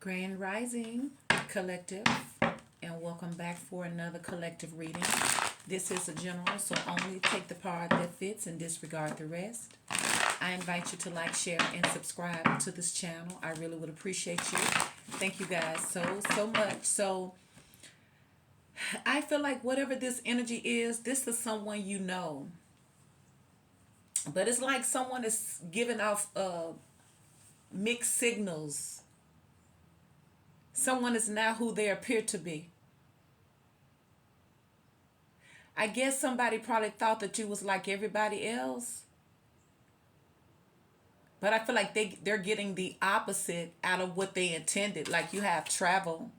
Grand Rising Collective, and welcome back for another collective reading. This is a general, so only take the part that fits and disregard the rest. I invite you to like, share, and subscribe to this channel. I really would appreciate you. Thank you guys so much. So I feel like whatever this energy is, this is someone you know. But it's like someone is giving off mixed signals. Someone is not who they appear to be. I guess somebody probably thought that you was like everybody else. But I feel like they're getting the opposite out of what they intended. Like you have travel.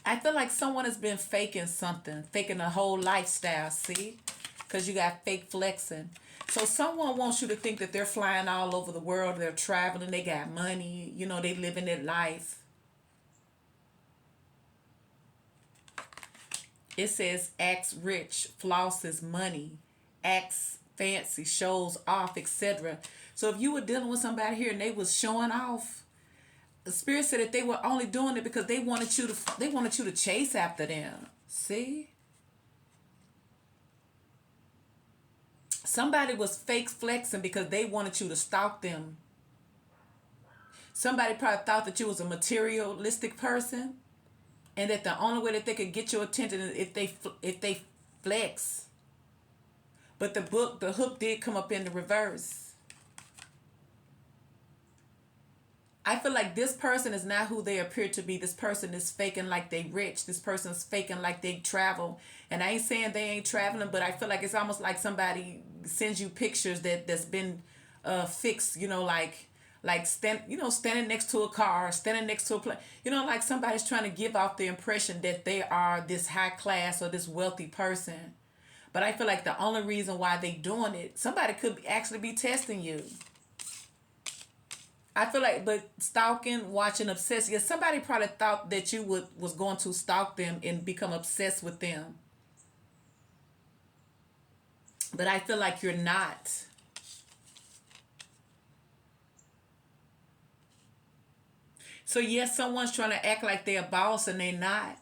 I feel like someone has been faking something. Faking a whole lifestyle, see? Because you got fake flexing. So someone wants you to think that they're flying all over the world. They're traveling. They got money. You know, they living their life. It says acts rich, flosses money, acts fancy, shows off, etc. So if you were dealing with somebody here and they was showing off, the spirit said that they were only doing it because they wanted you to chase after them. See? Somebody was fake flexing because they wanted you to stalk them. Somebody probably thought that you was a materialistic person, and that the only way that they could get your attention is if they flex. But the hook did come up in the reverse. I feel like this person is not who they appear to be. This person is faking like they rich. This person is faking like they travel. And I ain't saying they ain't traveling, but I feel like it's almost like somebody sends you pictures that's been fixed, standing next to a car, standing next to a plane. Like somebody's trying to give off the impression that they are this high class or this wealthy person. But I feel like the only reason why they doing it, somebody could actually be testing you. I feel like, but stalking, watching, obsessing. Yeah, somebody probably thought that you was going to stalk them and become obsessed with them. But I feel like you're not. So yes, someone's trying to act like they're a boss and they're not.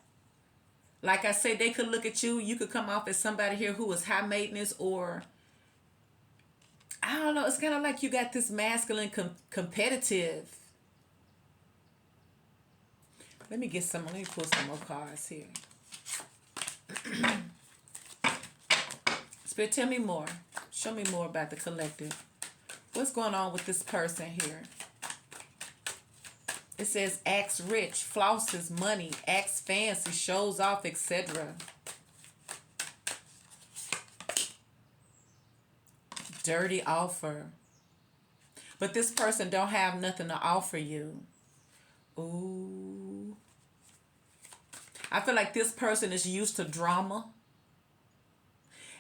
Like I say, they could look at you. You could come off as somebody here who is high maintenance, or I don't know. It's kind of like you got this masculine competitive. Let me pull some more cards here. Spirit, tell me more. Show me more about the collective. What's going on with this person here? It says acts rich, flosses money, acts fancy, shows off, etc. Dirty offer. But this person don't have nothing to offer you. Ooh. I feel like this person is used to drama.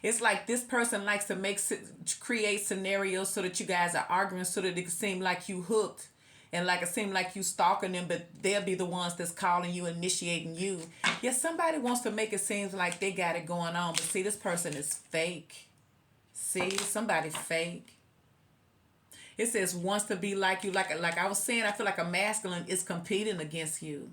It's like this person likes to create scenarios so that you guys are arguing, so that it can seem like you hooked. And like it seems like you stalking them, but they'll be the ones that's calling you, initiating you. Yes, somebody wants to make it seem like they got it going on. But see, this person is fake. See, somebody fake. It says wants to be like you. Like I was saying, I feel like a masculine is competing against you.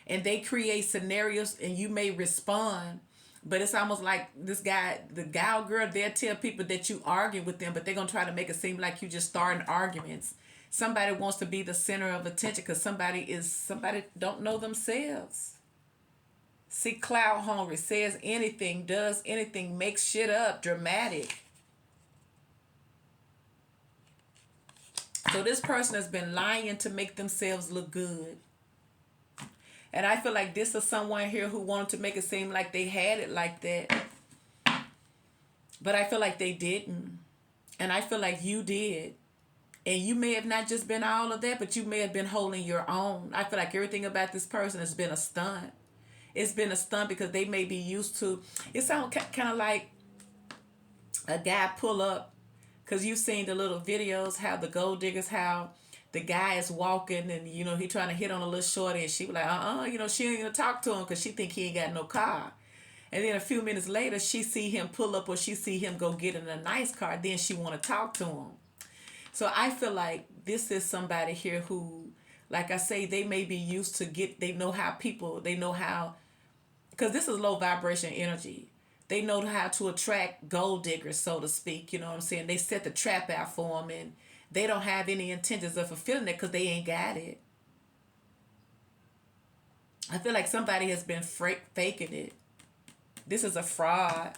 And they create scenarios and you may respond. But it's almost like this guy, the guy or girl, they'll tell people that you argue with them, but they're going to try to make it seem like you just starting arguments. Somebody wants to be the center of attention because somebody don't know themselves. See, cloud hungry, says anything, does anything, makes shit up, dramatic. So this person has been lying to make themselves look good. And I feel like this is someone here who wanted to make it seem like they had it like that. But I feel like they didn't. And I feel like you did. And you may have not just been all of that, but you may have been holding your own. I feel like everything about this person has been a stunt. It's been a stunt because they may be used to. It sounds kind of like a guy pull up. Because you've seen the little videos, how the gold diggers, how the guy is walking and, he trying to hit on a little shorty and she was like, she ain't going to talk to him because she think he ain't got no car. And then a few minutes later, she see him pull up or she see him go get in a nice car. Then she want to talk to him. So I feel like this is somebody here who, like I say, they may be used to they know how people, they know how, because this is low vibration energy. They know how to attract gold diggers, so to speak. You know what I'm saying? They set the trap out for them, and they don't have any intentions of fulfilling it because they ain't got it. I feel like somebody has been faking it. This is a fraud.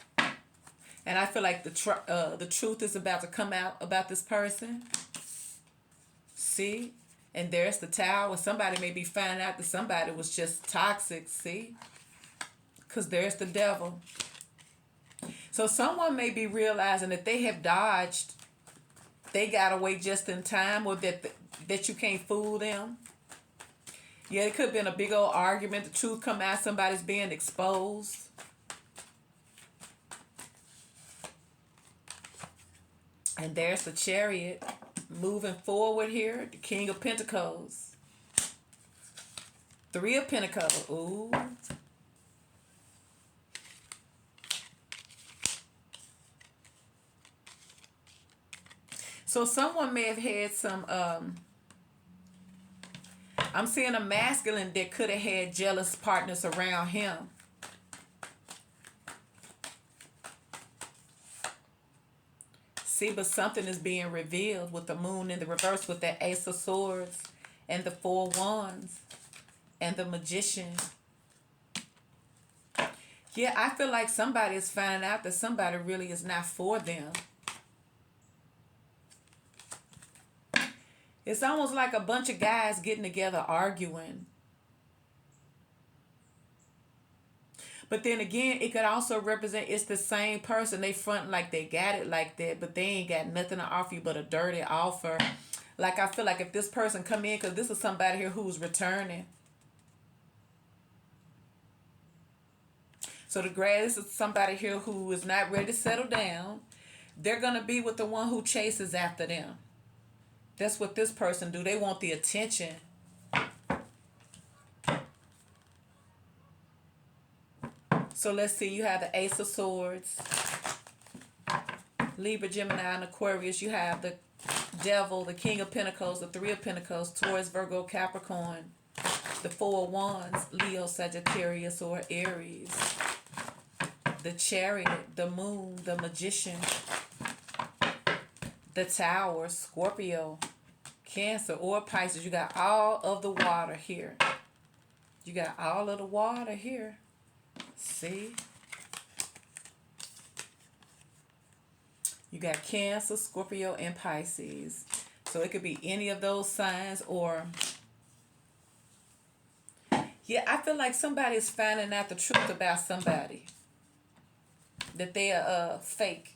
And I feel like the truth is about to come out about this person. See? And there's the tower. Somebody may be finding out that somebody was just toxic. See? Because there's the devil. So someone may be realizing that they have dodged. They got away just in time, or that you can't fool them. Yeah, it could have been a big old argument. The truth come out. Somebody's being exposed. And there's the Chariot moving forward here. The King of Pentacles. Three of Pentacles. Ooh. So someone may have had some, I'm seeing a masculine that could have had jealous partners around him. See, but something is being revealed with the moon in the reverse, with the Ace of Swords and the Four Wands and the Magician. Yeah, I feel like somebody is finding out that somebody really is not for them. It's almost like a bunch of guys getting together arguing. But then again, it could also represent it's the same person. They front like they got it like that, but they ain't got nothing to offer you but a dirty offer. Like, I feel like if this person come in, because this is somebody here who's returning. So this is somebody here who is not ready to settle down. They're going to be with the one who chases after them. That's what this person do. They want the attention. So let's see. You have the Ace of Swords, Libra, Gemini, and Aquarius. You have the Devil, the King of Pentacles, the Three of Pentacles, Taurus, Virgo, Capricorn, the Four of Wands, Leo, Sagittarius, or Aries, the Chariot, the Moon, the Magician, the Tower, Scorpio, Cancer, or Pisces. You got all of the water here. You got all of the water here. See? You got Cancer, Scorpio, and Pisces. So it could be any of those signs, or... Yeah, I feel like somebody is finding out the truth about somebody. That they are fake.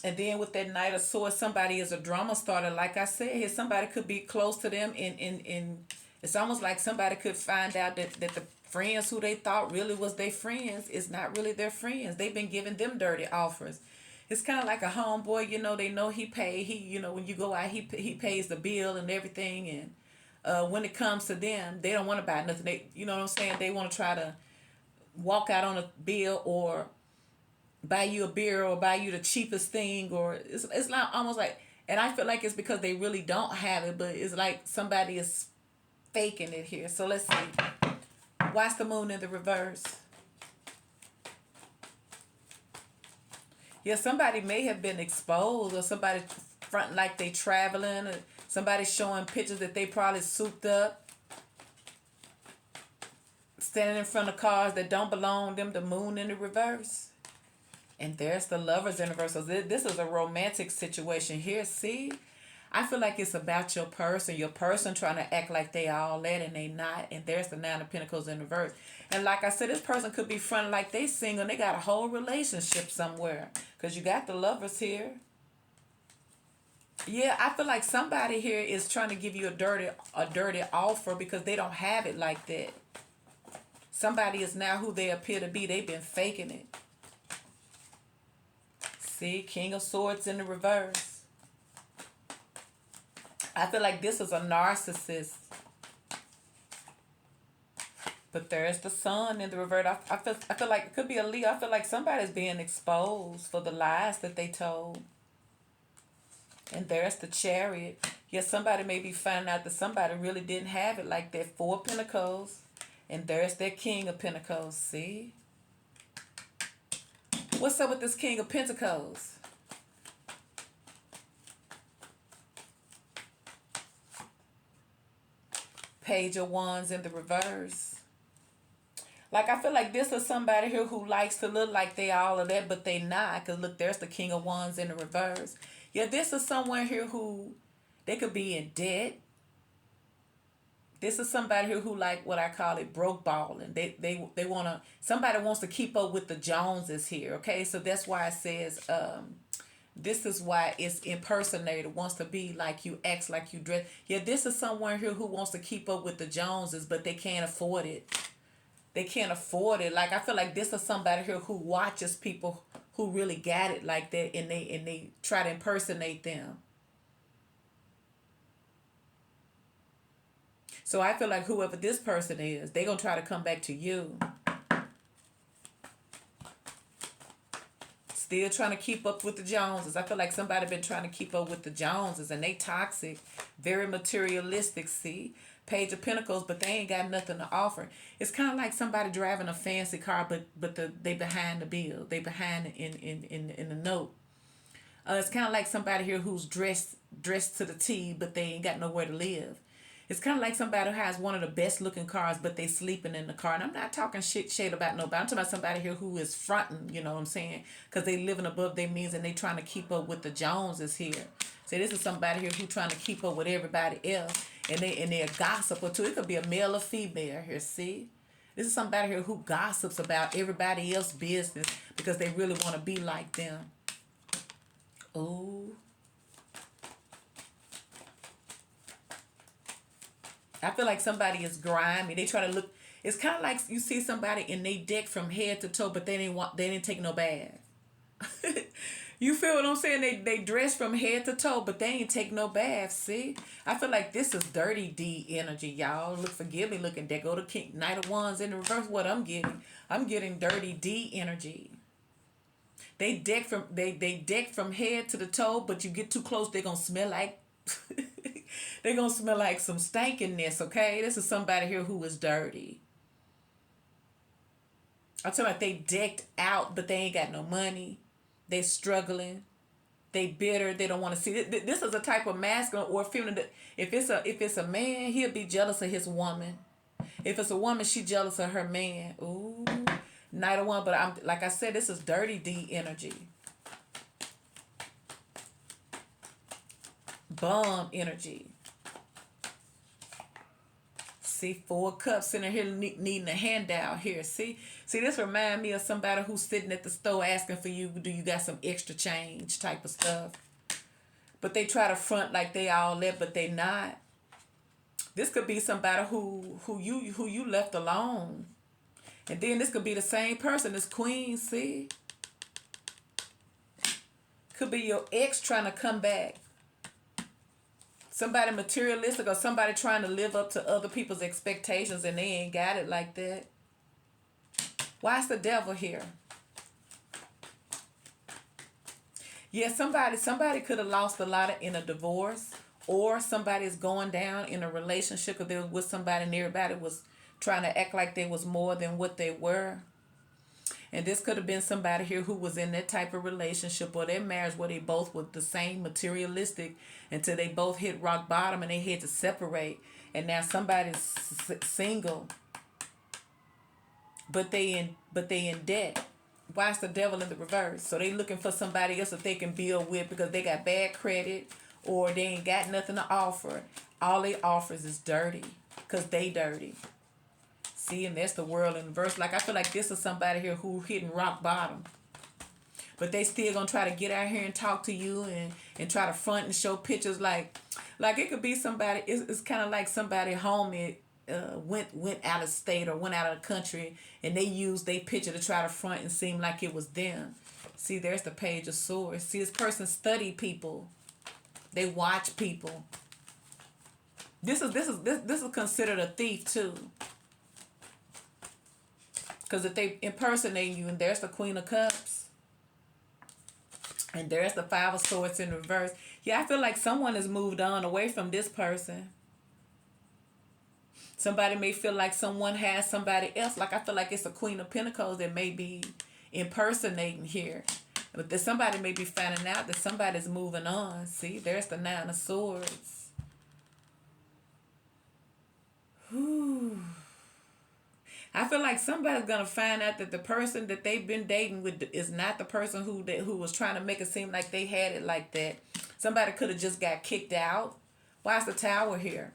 And then with that Knight of Swords, somebody is a drama starter. Like I said, here somebody could be close to them. In it's almost like somebody could find out that the friends who they thought really was their friends is not really their friends. They've been giving them dirty offers. It's kind of like a homeboy, they know he paid. When you go out, he pays the bill and everything. And when it comes to them, they don't want to buy nothing. They, you know what I'm saying? They want to try to walk out on a bill or buy you a beer or buy you the cheapest thing, or it's not almost like, and I feel like it's because they really don't have it, but it's like somebody is faking it here. So let's see. Watch the moon in the reverse. Yeah, somebody may have been exposed, or somebody fronting like they traveling, or somebody showing pictures that they probably souped up, standing in front of cars that don't belong to them. The moon in the reverse. And there's the Lovers in reverse. So this is a romantic situation here. See? I feel like it's about your person. Your person trying to act like they all that and they not. And there's the Nine of Pentacles in reverse. And like I said, this person could be fronting like they single and they got a whole relationship somewhere. Because you got the Lovers here. Yeah, I feel like somebody here is trying to give you a dirty offer because they don't have it like that. Somebody is now who they appear to be. They've been faking it. See, King of Swords in the reverse. I feel like this is a narcissist. But there's the sun in the reverse. I feel like it could be a Leo. I feel like somebody's being exposed for the lies that they told. And there's the chariot. Yes, somebody may be finding out that somebody really didn't have it like that. Four of Pentacles. And there's that King of Pentacles. See? What's up with this King of Pentacles? Page of Wands in the reverse. Like, I feel like this is somebody here who likes to look like they all of that, but they not. Because, look, there's the King of Wands in the reverse. Yeah, this is someone here who, they could be in debt. This is somebody here who, like, what I call it, broke balling. They want to, somebody wants to keep up with the Joneses here, okay? So that's why it says, this is why it's impersonator, wants to be like you, acts like you dress. Yeah, this is someone here who wants to keep up with the Joneses, but they can't afford it. They can't afford it. Like, I feel like this is somebody here who watches people who really got it like that, and they try to impersonate them. So I feel like whoever this person is, they're going to try to come back to you. Still trying to keep up with the Joneses. I feel like somebody been trying to keep up with the Joneses, and they toxic, very materialistic, see? Page of Pentacles, but they ain't got nothing to offer. It's kind of like somebody driving a fancy car, but they behind the bill. They behind in the note. It's kind of like somebody here who's dressed to the T, but they ain't got nowhere to live. It's kind of like somebody who has one of the best looking cars, but they sleeping in the car. And I'm not talking shit about nobody. I'm talking about somebody here who is fronting, you know what I'm saying? Because they living above their means and they trying to keep up with the Joneses here. So this is somebody here who trying to keep up with everybody else. And they're a gossiper too. It could be a male or female here, see? This is somebody here who gossips about everybody else's business because they really want to be like them. Ooh. I feel like somebody is grimy. They try to look. It's kind of like you see somebody in they deck from head to toe, but they didn't take no bath. You feel what I'm saying? They dress from head to toe, but they ain't take no bath. See, I feel like this is dirty D energy, y'all. Look, forgive me, looking. There go the King, Knight of Wands in the reverse. What I'm getting dirty D energy. They deck from head to the toe, but you get too close, they're gonna smell like. They're going to smell like some stankiness, okay? This is somebody here who is dirty. I'm talking about they decked out, but they ain't got no money. They struggling. They bitter. They don't want to see. This is a type of masculine or feminine. That if it's a man, he'll be jealous of his woman. If it's a woman, she jealous of her man. Ooh, Knight of Wands. But like I said, this is dirty D energy. Bum energy. See, Four Cups sitting here needing a handout here. See, this remind me of somebody who's sitting at the store asking for you, do you got some extra change type of stuff. But they try to front like they all that, but they not. This could be somebody who you left alone. And then this could be the same person as Queen, see? Could be your ex trying to come back. Somebody materialistic or somebody trying to live up to other people's expectations and they ain't got it like that. Why is the devil here? Yeah, somebody could have lost a lot in a divorce, or somebody is going down in a relationship, or they was with somebody and everybody was trying to act like they was more than what they were. And this could have been somebody here who was in that type of relationship or that marriage where they both were the same materialistic until they both hit rock bottom and they had to separate. And now somebody's single, but they in debt. Why is the devil in the reverse? So they looking for somebody else that they can build with because they got bad credit or they ain't got nothing to offer. All they offers is dirty because they dirty. See, and that's the world in reverse. Like, I feel like this is somebody here who hitting rock bottom. But they still gonna try to get out here and talk to you and try to front and show pictures like it could be somebody, it's kind of like somebody homie went out of state or went out of the country and they used their picture to try to front and seem like it was them. See, there's the Page of Swords. See, this person study people. They watch people. This is considered a thief too. Because if they impersonate you, and there's the Queen of Cups, and there's the Five of Swords in reverse. Yeah, I feel like someone has moved on away from this person. Somebody may feel like someone has somebody else. Like, I feel like it's a Queen of Pentacles that may be impersonating here. But that somebody may be finding out that somebody's moving on. See, there's the Nine of Swords. Whew. I feel like somebody's gonna find out that the person that they've been dating with is not the person who was trying to make it seem like they had it like that. Somebody could have just got kicked out. Why is the Tower here?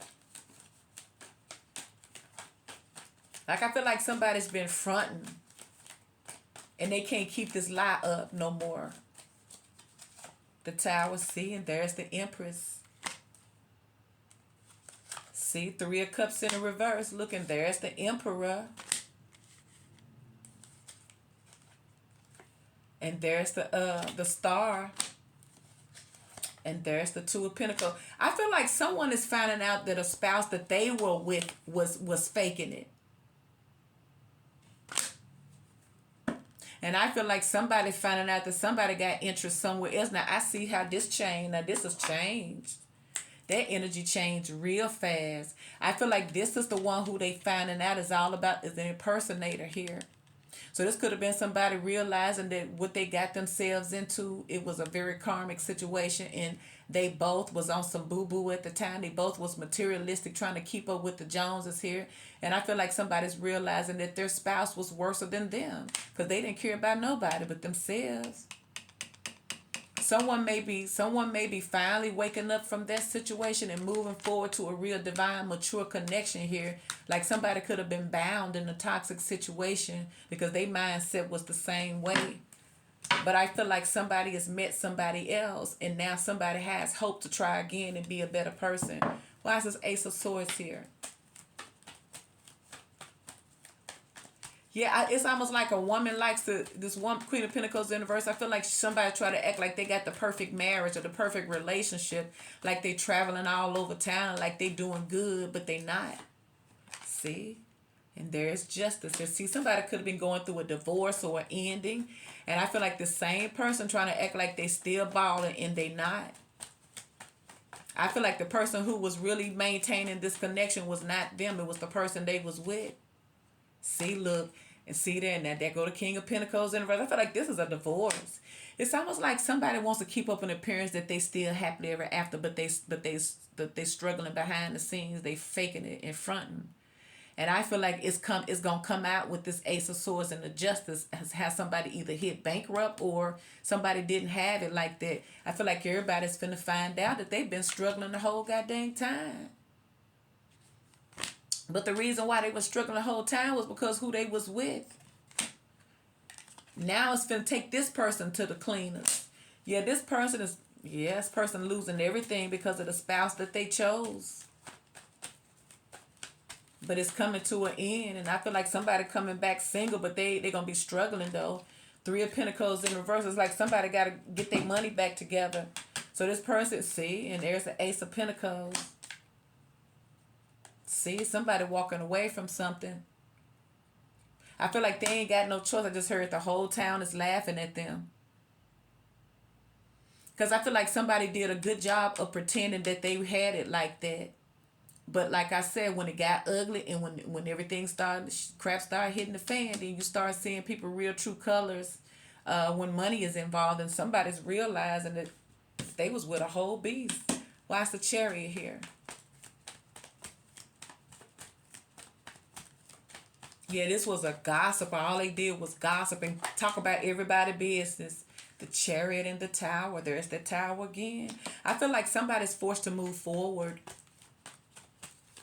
Like, I feel like somebody's been fronting and they can't keep this lie up no more. The Tower, see, and there's the Empress. See, Three of Cups in the reverse. Look, and there's the Emperor. And there's the Star. And there's the Two of Pentacles. I feel like someone is finding out that a spouse that they were with was faking it. And I feel like somebody's finding out that somebody got interest somewhere else. Now, I see how this changed. Now, this has changed. That energy changed real fast. I feel like this is the one who they finding out is all about is an impersonator here. So this could have been somebody realizing that what they got themselves into, it was a very karmic situation, and they both was on some boo-boo at the time. They both was materialistic, trying to keep up with the Joneses here. And I feel like somebody's realizing that their spouse was worse than them because they didn't care about nobody but themselves. Someone may be finally waking up from that situation and moving forward to a real divine mature connection here. Like somebody could have been bound in a toxic situation because their mindset was the same way. But I feel like somebody has met somebody else and now somebody has hope to try again and be a better person. Why is this Ace of Swords here? Yeah, it's almost like a woman likes this one Queen of Pentacles in the verse. I feel like somebody try to act like they got the perfect marriage or the perfect relationship, like they traveling all over town, like they doing good, but they not. See? And there's justice. And see, somebody could have been going through a divorce or an ending, and I feel like the same person trying to act like they still balling and they not. I feel like the person who was really maintaining this connection was not them. It was the person they was with. See, look, and see there, and there go the King of Pentacles in reverse. I feel like this is a divorce. It's almost like somebody wants to keep up an appearance that they still happily ever after, but they struggling behind the scenes. They faking it in front. And I feel like it's gonna come out with this Ace of Swords, and the justice has somebody either hit bankrupt or somebody didn't have it like that. I feel like everybody's finna find out that they've been struggling the whole goddamn time. But the reason why they were struggling the whole time was because who they was with. Now it's finna take this person to the cleaners. Yeah, this person losing everything because of the spouse that they chose. But it's coming to an end, and I feel like somebody coming back single, but they're going to be struggling, though. Three of Pentacles in reverse. It's like somebody got to get their money back together. So this person, see, and there's the Ace of Pentacles. See, somebody walking away from something. I feel like they ain't got no choice. I just heard the whole town is laughing at them. Because I feel like somebody did a good job of pretending that they had it like that. But like I said, when it got ugly and when everything crap started hitting the fan, then you start seeing people real true colors when money is involved, and somebody's realizing that they was with a whole beast. Why is the Chariot here? Yeah, this was a gossiper. All they did was gossip and talk about everybody's business. The Chariot and the Tower. There's the Tower again. I feel like somebody's forced to move forward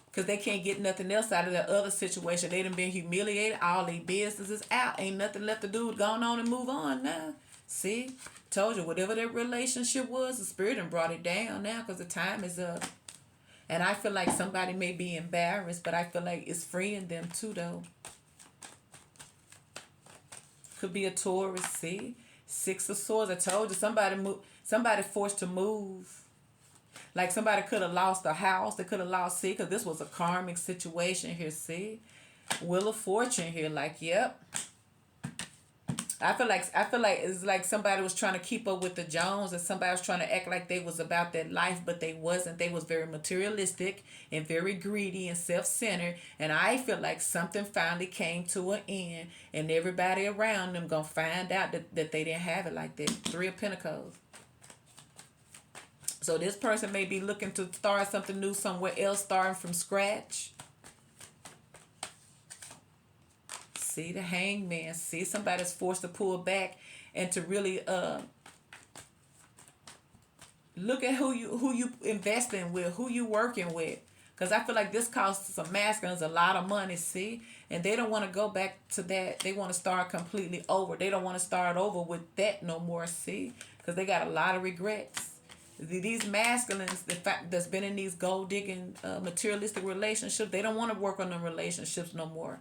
because they can't get nothing else out of the other situation. They done been humiliated. All their business is out. Ain't nothing left to do. Going on and move on now. See? Told you, whatever their relationship was, the Spirit done brought it down now because the time is up. And I feel like somebody may be embarrassed, but I feel like it's freeing them too, though. Could be a Taurus, see? Six of Swords. I told you, somebody forced to move. Like somebody could have lost a house. They could have lost, see, because this was a karmic situation here, see? Wheel of Fortune here, like, yep. I feel like it's like somebody was trying to keep up with the Jones, and somebody was trying to act like they was about that life, but they wasn't. They was very materialistic and very greedy and self-centered. And I feel like something finally came to an end, and everybody around them gonna find out that they didn't have it like that. Three of Pentacles. So this person may be looking to start something new somewhere else, starting from scratch. See the Hangman. See somebody's forced to pull back and to really look at who you investing with, who you working with. Because I feel like this costs some masculines a lot of money, see? And they don't want to go back to that. They want to start completely over. They don't want to start over with that no more, see? Because they got a lot of regrets. These masculines that's been in these gold digging materialistic relationships, they don't want to work on them relationships no more.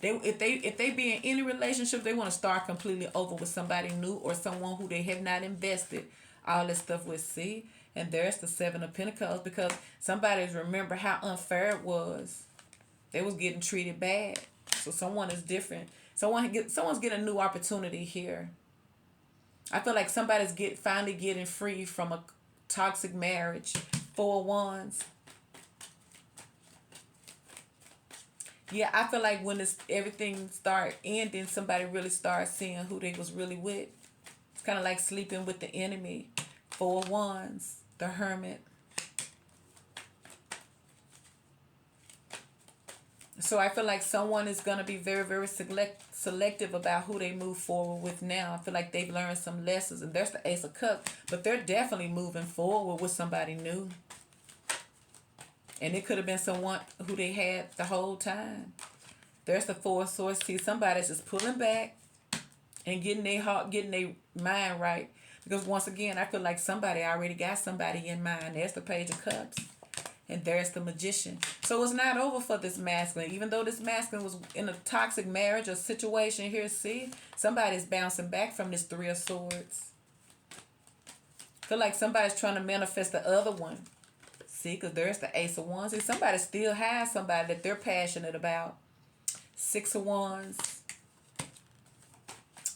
If they be in any relationship, they want to start completely over with somebody new or someone who they have not invested all this stuff with. See, and there's the Seven of Pentacles, because somebody's remember how unfair it was. They was getting treated bad, so someone is different. Someone's getting a new opportunity here. I feel like somebody's finally getting free from a toxic marriage. Four of Wands. Yeah, I feel like when everything start ending, somebody really starts seeing who they was really with. It's kind of like sleeping with the enemy. Four of Wands, the Hermit. So I feel like someone is going to be very, very selective about who they move forward with now. I feel like they've learned some lessons. And there's the Ace of Cups. But they're definitely moving forward with somebody new. And it could have been someone who they had the whole time. There's the Four of Swords. See, somebody's just pulling back and getting their heart, getting their mind right. Because once again, I feel like somebody already got somebody in mind. There's the Page of Cups. And there's the Magician. So it's not over for this masculine. Even though this masculine was in a toxic marriage or situation here, see, somebody's bouncing back from this Three of Swords. I feel like somebody's trying to manifest the other one. See, because there's the Ace of Wands. See, somebody still has somebody that they're passionate about. Six of Wands.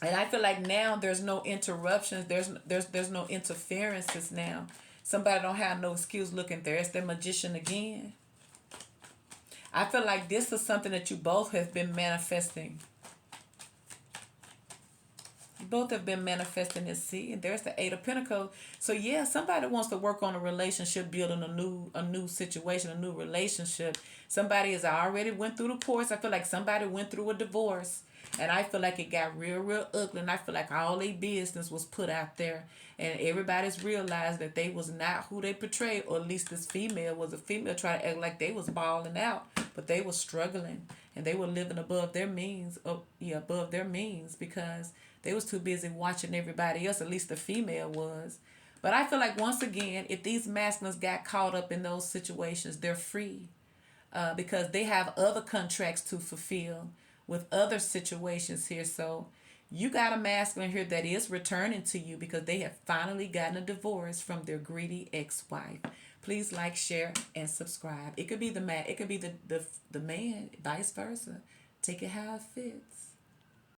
And I feel like now there's no interruptions. There's no interferences now. Somebody don't have no excuse looking there. It's the Magician again. I feel like this is something that you both have been manifesting. You both have been manifesting this. See, and there's the Eight of Pentacles. So yeah, somebody wants to work on a relationship, building a new situation, a new relationship. Somebody has already went through the course. I feel like somebody went through a divorce. And I feel like it got real, real ugly. And I feel like all their business was put out there. And everybody's realized that they was not who they portrayed. Or at least this female was a female trying to act like they was balling out. But they was struggling. And they were living above their means. Above their means. Because they was too busy watching everybody else. At least the female was. But I feel like once again, if these masculines got caught up in those situations, they're free. Because they have other contracts to fulfill with other situations here. So you got a masculine here that is returning to you because they have finally gotten a divorce from their greedy ex-wife. Please like, share, and subscribe. It could be the man, it could be the man, vice versa. Take it how it fits.